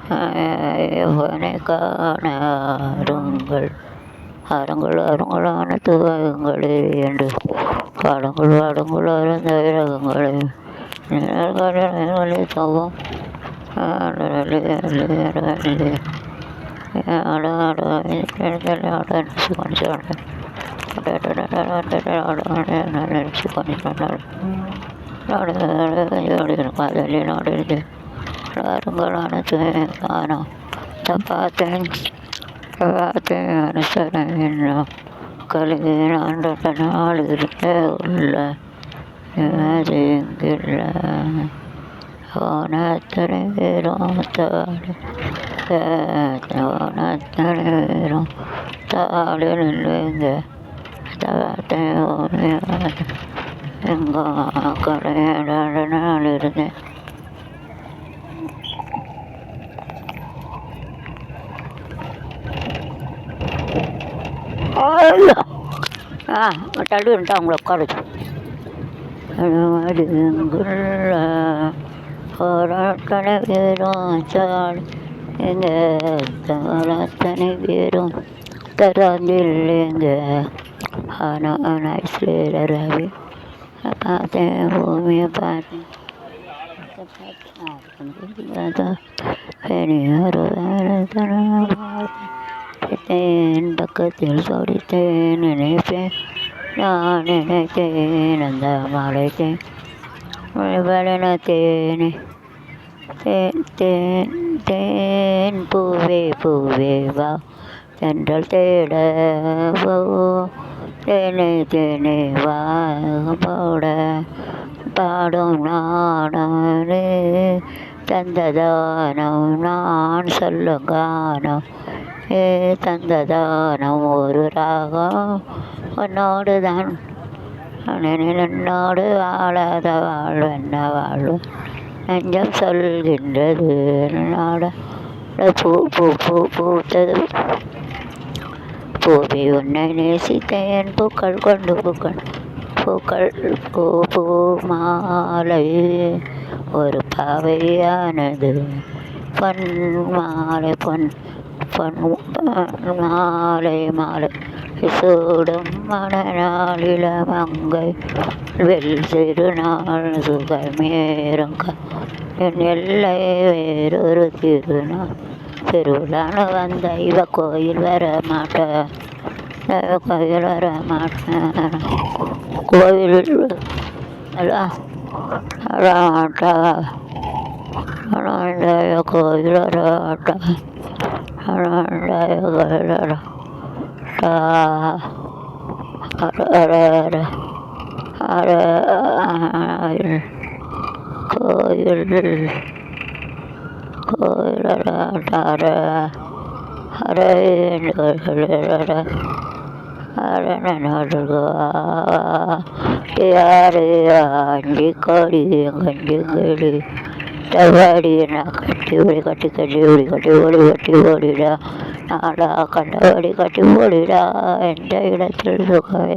இவனை காண ஆருங்கள் அறங்கள் அறங்களான துவகங்களே என்று பாடுங்கள் பாடுங்கள் அறந்த விரகங்களே நிழல்களை தவும் அருங்களான துவகானம் தப்பாத்தேன் அனுசரணம் கலியின் ஆண்ட நாள் இருக்க உள்ள இங்கில்ல ஓனத்தனை வீரம் ஓனத்தனை வீரம் தாளில் இல்லைங்க தாத்தே எங்கோ கலையாட நாள் இருந்தேன் தள்ளிவிட்டா அவங்கள உட்காருச்சு போராட்டனை வீரம் சால் எங்கள் தவறாத்தனை வீரம் தராந்தில்லைங்க ஆனால் ரவி பார்த்தேன் பூமியை பார்த்தேன் பார்த்தேன் பக்கத்தில் சொடித்தேன் நினைப்பேன் நான் நினைத்தேன் அந்த மலைத்தேன் வளன தேனே தேன் தேன் தேன் பூவே பூவே வா தென்றல் தேட தேனே தேனே வா போட பாடும் நானே தந்ததானம் நான் சொல்லும் கானம் தந்ததானம் ஒரு ராகம் உன்னோடு தான் என்னோடு வாழாத வாழ்வென்ன வாழ்வு நெஞ்சம் சொல்கின்றது என்னோட பூ பூ பூ பூத்தது பூவி உன்னை நேசித்தேன் பூக்கள் கொண்டு பூக்கள் பூக்கள் பூ பூ மாலை ஒரு பாவையானது பொன் மாலை பொன் பொன் மாலை மாலை சூடும் மணநாளில மங்கை வெல் திருநாள் சுகமேறுங்க என் எல்லை வேறொரு திருநாள் திருவிழான்னு வந்த இவ கோயில் வர மாட்டேன் கோயில் வர மாட்டேன் கோயில் வரமாட்டா கோயில் வர மாட்டா கோயில் வர கோயில் அஞ்சி கொடி கஞ்சி கொடி கட்டினா கட்டி ஓடி கட்டி கட்டி ஓடி கட்டி ஓடி கட்டி ஓடிடா நாடா கண்டபடி கட்டி ஓடிடா எந்த இடத்தில் சுகமே